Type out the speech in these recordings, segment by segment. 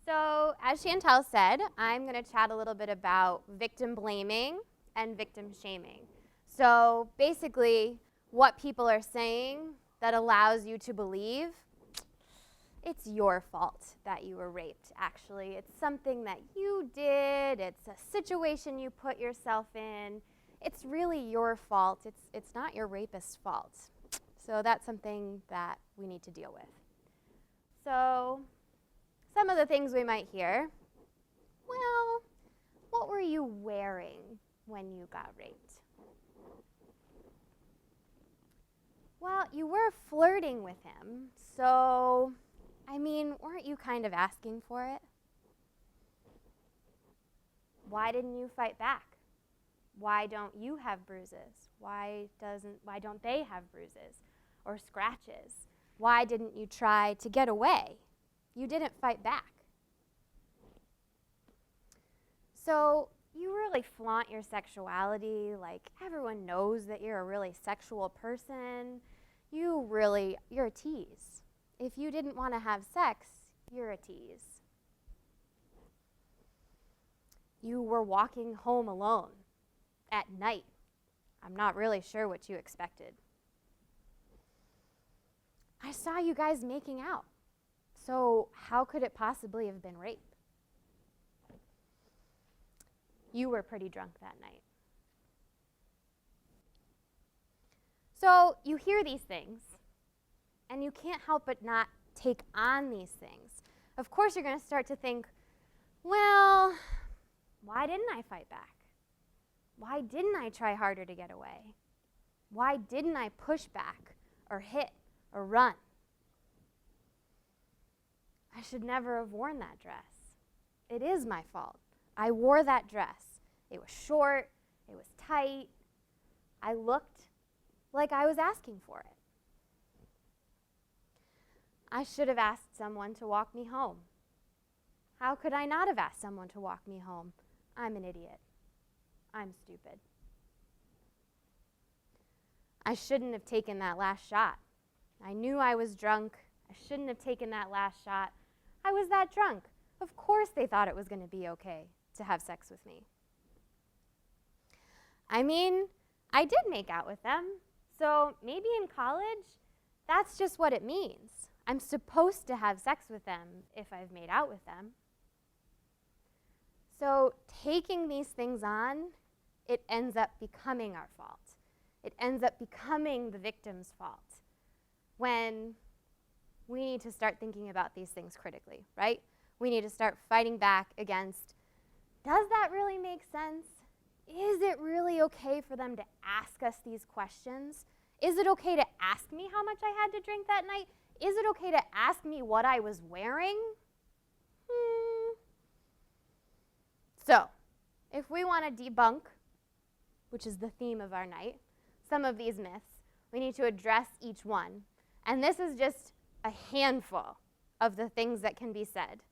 So, as Chantel said, I'm going to chat a little bit about victim blaming and victim shaming. So, basically, what people are saying that allows you to believe it's your fault that you were raped, actually. It's something that you did. It's a situation you put yourself in. It's really your fault. It's not your rapist's fault. So that's something that we need to deal with. So some of the things we might hear, well, what were you wearing when you got raped? Well, you were flirting with him, so, weren't you kind of asking for it? Why didn't you fight back? Why don't you have bruises? Why don't they have bruises or scratches? Why didn't you try to get away? You didn't fight back. So you really flaunt your sexuality, like everyone knows that you're a really sexual person. You're a tease. If you didn't want to have sex, you're a tease. You were walking home alone at night. I'm not really sure what you expected. I saw you guys making out. So how could it possibly have been rape? You were pretty drunk that night. So you hear these things, and you can't help but not take on these things. Of course, you're going to start to think, well, why didn't I fight back? Why didn't I try harder to get away? Why didn't I push back or hit or run? I should never have worn that dress. It is my fault. I wore that dress. It was short. It was tight. I looked like I was asking for it. I should have asked someone to walk me home. How could I not have asked someone to walk me home? I'm an idiot. I'm stupid. I shouldn't have taken that last shot. I knew I was drunk. I shouldn't have taken that last shot. I was that drunk. Of course they thought it was going to be okay to have sex with me. I did make out with them, so maybe in college, that's just what it means. I'm supposed to have sex with them if I've made out with them. So taking these things on, it ends up becoming our fault. It ends up becoming the victim's fault when we need to start thinking about these things critically, right? We need to start fighting back against, does that really make sense? Is it really okay for them to ask us these questions? Is it okay to ask me how much I had to drink that night? Is it okay to ask me what I was wearing? So, if we want to debunk, which is the theme of our night, some of these myths, we need to address each one. And this is just a handful of the things that can be said.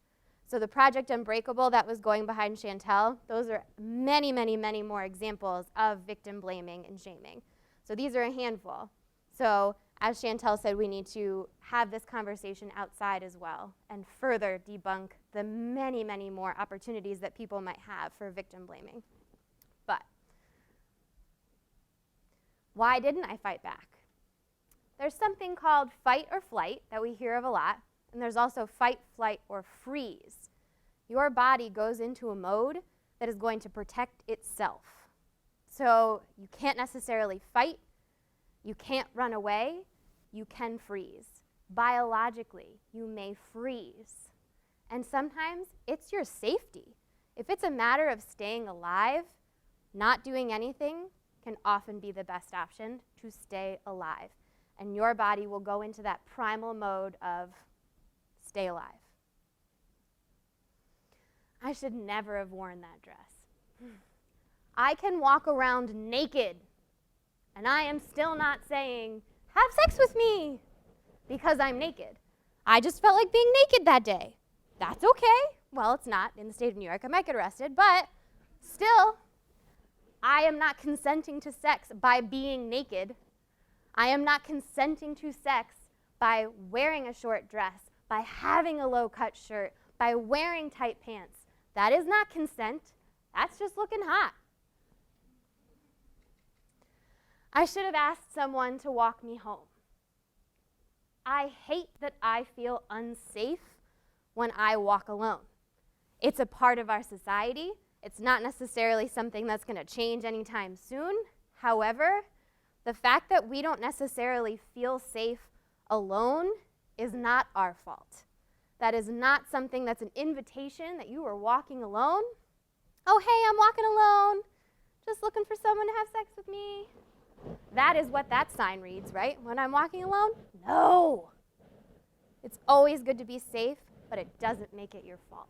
So the Project Unbreakable that was going behind Chantel, those are many, many, many more examples of victim blaming and shaming. So these are a handful. So as Chantel said, we need to have this conversation outside as well and further debunk the many, many more opportunities that people might have for victim blaming. But why didn't I fight back? There's something called fight or flight that we hear of a lot, and there's also fight, flight, or freeze. Your body goes into a mode that is going to protect itself. So you can't necessarily fight, you can't run away, you can freeze. Biologically, you may freeze. And sometimes it's your safety. If it's a matter of staying alive, not doing anything can often be the best option to stay alive. And your body will go into that primal mode of stay alive. I should never have worn that dress. I can walk around naked, and I am still not saying, have sex with me, because I'm naked. I just felt like being naked that day. That's okay. Well, it's not in the state of New York. I might get arrested, but still, I am not consenting to sex by being naked. I am not consenting to sex by wearing a short dress, by having a low-cut shirt, by wearing tight pants. That is not consent. That's just looking hot. I should have asked someone to walk me home. I hate that I feel unsafe when I walk alone. It's a part of our society. It's not necessarily something that's going to change anytime soon. However, the fact that we don't necessarily feel safe alone is not our fault. That is not something that's an invitation that you are walking alone. Oh, hey, I'm walking alone. Just looking for someone to have sex with me. That is what that sign reads, right? When I'm walking alone? No. It's always good to be safe, but it doesn't make it your fault.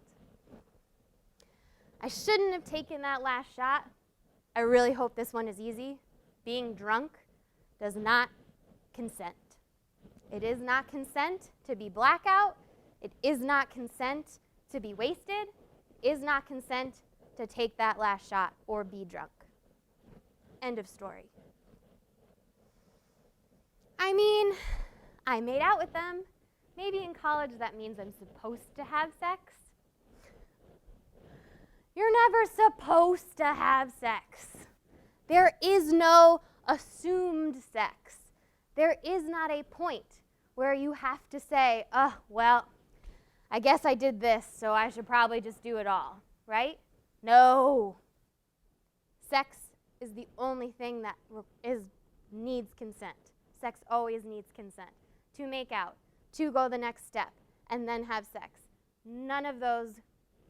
I shouldn't have taken that last shot. I really hope this one is easy. Being drunk does not consent. It is not consent to be blackout. It is not consent to be wasted. It is not consent to take that last shot or be drunk. End of story. I mean, I made out with them. Maybe in college that means I'm supposed to have sex. You're never supposed to have sex. There is no assumed sex. There is not a point where you have to say, oh, well, I guess I did this, so I should probably just do it all, right? No. Sex is the only thing that needs consent. Sex always needs consent. To make out, to go the next step, and then have sex. None of those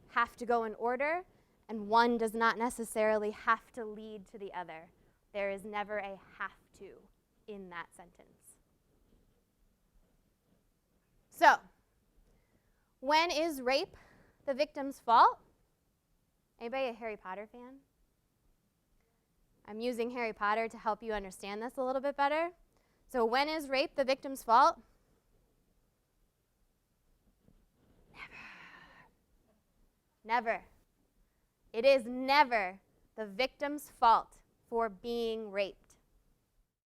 have to go in order, and one does not necessarily have to lead to the other. There is never a have to in that sentence. So, when is rape the victim's fault? Anybody a Harry Potter fan? I'm using Harry Potter to help you understand this a little bit better. So when is rape the victim's fault? Never. It is never the victim's fault for being raped.